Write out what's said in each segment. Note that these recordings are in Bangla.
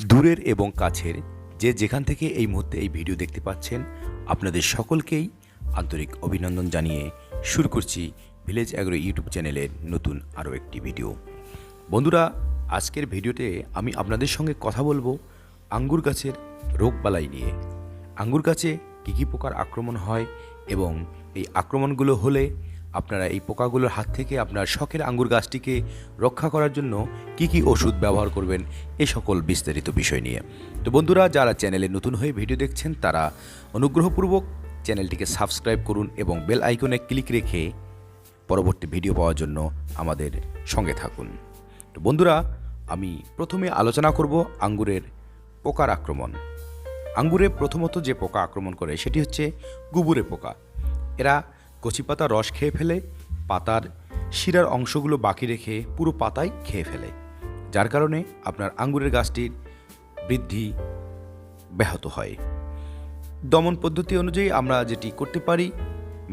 দূরের এবং কাছের যে যেখান থেকে এই মুহূর্তে এই ভিডিও দেখতে পাচ্ছেন আপনাদের সকলকেই আন্তরিক অভিনন্দন জানিয়ে শুরু করছি ভিলেজ অ্যাগ্রো ইউটিউব চ্যানেলের নতুন আরও একটি ভিডিও। বন্ধুরা, আজকের ভিডিওতে আমি আপনাদের সঙ্গে কথা বলবো আঙ্গুর গাছের রোগবালাই নিয়ে। আঙ্গুর গাছে কী কী পোকার আক্রমণ হয় এবং এই আক্রমণগুলো হলে আপনারা এই পোকাগুলোর হাত থেকে আপনার শখের আঙ্গুর গাছটিকে রক্ষা করার জন্য কি কি ওষুধ ব্যবহার করবেন, এই সকল বিস্তারিত বিষয় নিয়ে। তো বন্ধুরা, যারা চ্যানেলে নতুন হয়ে ভিডিও দেখছেন তারা অনুগ্রহপূর্বক চ্যানেলটিকে সাবস্ক্রাইব করুন এবং বেল আইকনে ক্লিক রেখে পরবর্তী ভিডিও পাওয়ার জন্য আমাদের সঙ্গে থাকুন। তো বন্ধুরা, আমি প্রথমে আলোচনা করব আঙ্গুরের পোকার আক্রমণ। আঙ্গুরে প্রথমত যে পোকা আক্রমণ করে সেটি হচ্ছে গুবুরে পোকা। এরা কচি পাতা রস খেয়ে ফেলে, পাতার শিরার অংশগুলো বাকি রেখে পুরো পাতাই খেয়ে ফেলে, যার কারণে আপনার আঙ্গুরের গাছটির বৃদ্ধি ব্যাহত হয়। দমন পদ্ধতি অনুযায়ী আমরা যেটি করতে পারি,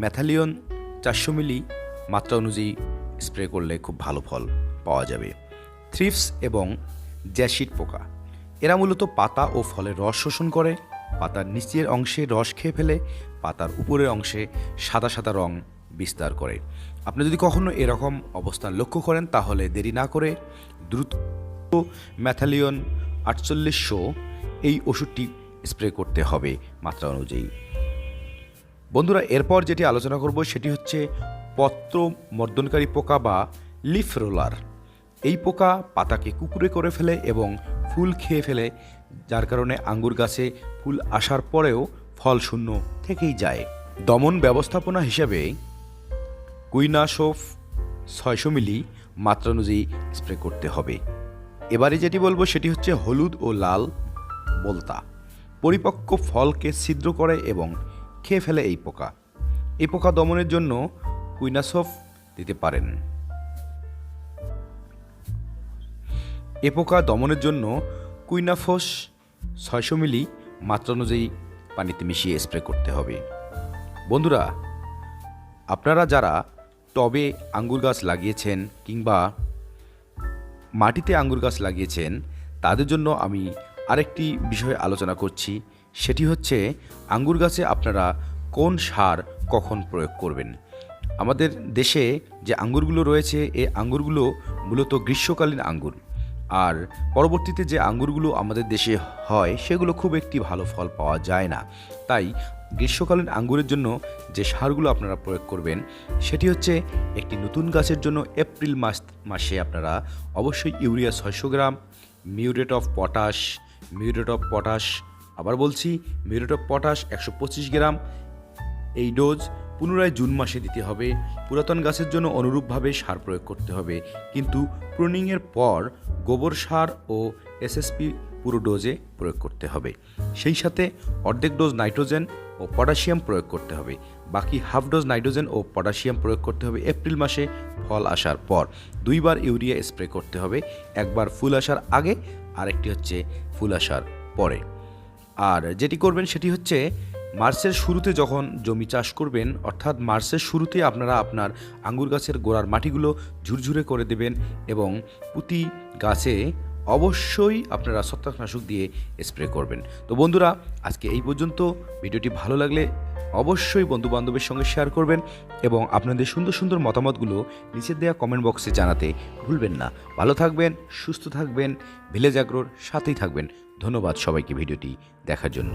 ম্যাথালিয়ন 400 মিলি মাত্রা অনুযায়ী স্প্রে করলে খুব ভালো ফল পাওয়া যাবে। থ্রিপস এবং জ্যাসিড পোকা, এরা মূলত পাতা ও ফলের রস শোষণ করে, পাতার নিচের অংশে রস খেয়ে ফেলে, পাতার উপরের অংশে সাদা সাদা রং বিস্তার করে। আপনি যদি কখনো এরকম অবস্থান লক্ষ্য করেন তাহলে দেরি না করে দ্রুত ম্যাথালিয়ন 4800 এই ওষুধটি স্প্রে করতে হবে মাত্রা অনুযায়ী। বন্ধুরা, এরপর যেটি আলোচনা করব সেটি হচ্ছে পত্র মর্দনকারী পোকা বা লিফ রোলার। এই পোকা পাতাকে কুকুরে করে ফেলে এবং ফুল খেয়ে ফেলে, যার কারণে আঙ্গুর গাছে ফুল আসার পরেও ফল শূন্য থেকেই যায়। দমন ব্যবস্থাপনা হিসাবে কুইনাসোফ 600 মিলি মাত্রা অনুযায়ী স্প্রে করতে হবে। এবারে যেটি বলবো সেটি হচ্ছে হলুদ ও লাল বলতা। পরিপক্ক ফলকে ছিদ্র করে এবং খেয়ে ফেলে এই পোকা। এই পোকা দমনের জন্য কুইনাসোফ দিতে পারেন। এ পোকা দমনের জন্য কুইনাফোস 600 মিলি মাত্রা অনুযায়ী পানিতে মিশিয়ে স্প্রে করতে হবে। বন্ধুরা, আপনারা যারা টবে আঙ্গুর গাছ লাগিয়েছেন কিংবা মাটিতে আঙ্গুর গাছ লাগিয়েছেন তাদের জন্য আমি আরেকটি বিষয় আলোচনা করছি, সেটি হচ্ছে আঙ্গুর গাছে আপনারা কোন সার কখন প্রয়োগ করবেন। আমাদের দেশে যে আঙ্গুরগুলো রয়েছে এই আঙ্গুরগুলো মূলত গ্রীষ্মকালীন আঙ্গুর, আর পরবর্তীতে যে আঙ্গুরগুলো আমাদের দেশে হয় সেগুলো খুব একটি ভালো ফল পাওয়া যায় না। তাই গ্রীষ্মকালীন আঙ্গুরের জন্য যে সারগুলো আপনারা প্রয়োগ করবেন সেটি হচ্ছে একটি নতুন গাছের জন্য এপ্রিল মাসে আপনারা অবশ্যই urea 600 gram, muriate of potash, আবার বলছি মিউরেট অফ পটাশ 125 গ্রাম, এই ডোজ পুনরায় জুন মাসে দিতে হবে। পুরাতন গাছের জন্য অনুরূপভাবে সার প্রয়োগ করতে হবে, কিন্তু প্রুনিংয়ের পর গোবর সার ও এসএসপি পুরো ডোজে প্রয়োগ করতে হবে। সেই সাথে অর্ধেক ডোজ নাইট্রোজেন ও পটাশিয়াম প্রয়োগ করতে হবে। বাকি হাফ ডোজ নাইট্রোজেন ও পটাশিয়াম প্রয়োগ করতে হবে এপ্রিল মাসে ফল আসার পর। 2 বার ইউরিয়া স্প্রে করতে হবে, একবার ফুল আসার আগে, আরেকটি হচ্ছে ফুল আসার পরে। আর যেটি করবেন সেটি হচ্ছে মার্চের শুরুতে যখন জমি চাষ করবেন, অর্থাৎ মার্চের শুরুতে আপনারা আপনার আঙ্গুর গাছের গোড়ার মাটিগুলো ঝুরঝুরে করে দেবেন এবং প্রতি গাছে অবশ্যই আপনারা ছত্রাকনাশক দিয়ে স্প্রে করবেন। তো বন্ধুরা, আজকে এই পর্যন্ত। ভিডিওটি ভালো লাগলে অবশ্যই বন্ধুবান্ধবের সঙ্গে শেয়ার করবেন এবং আপনাদের সুন্দর সুন্দর মতামতগুলো নিচে দেওয়া কমেন্ট বক্সে জানাতে ভুলবেন না। ভালো থাকবেন, সুস্থ থাকবেন, ভিলেজ অ্যাগ্রোর সাথেই থাকবেন। ধন্যবাদ সবাইকে ভিডিওটি দেখার জন্য।